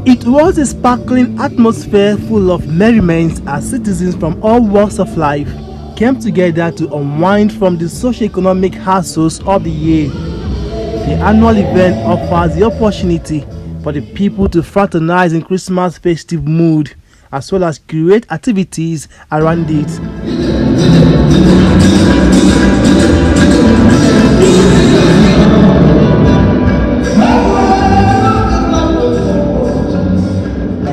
It was a sparkling atmosphere full of merriment as citizens from all walks of life came together to unwind from the socio-economic hassles of the year. The annual event offers the opportunity for the people to fraternize in Christmas festive mood, as well as create activities around it.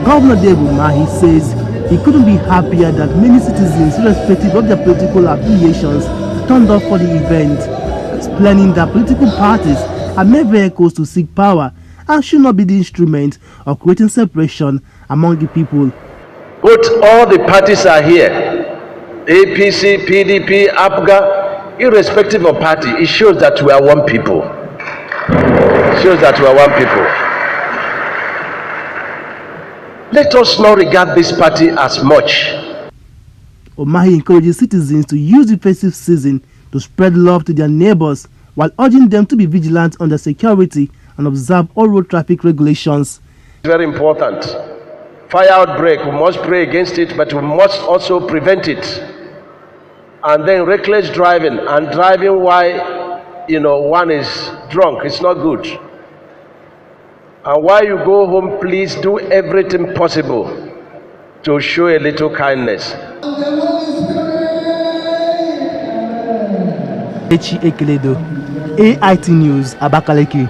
Governor Umahi says he couldn't be happier that many citizens, irrespective of their political affiliations, turned up for the event, explaining that political parties are mere vehicles to seek power and should not be the instrument of creating separation among the people. But all the parties are here, APC, PDP, APGA, irrespective of party. It shows that we are one people. It shows that we are one people. Let us not regard this party as much. Umahi encourages citizens to use the festive season to spread love to their neighbors while urging them to be vigilant on their security and observe all road traffic regulations. Very important. Fire outbreak, we must pray against it, but we must also prevent it. And then reckless driving and driving while one is drunk, it's not good. And while you go home, please do everything possible to show a little kindness. Kelechi, Ekeledo, AIT News, Abakaliki.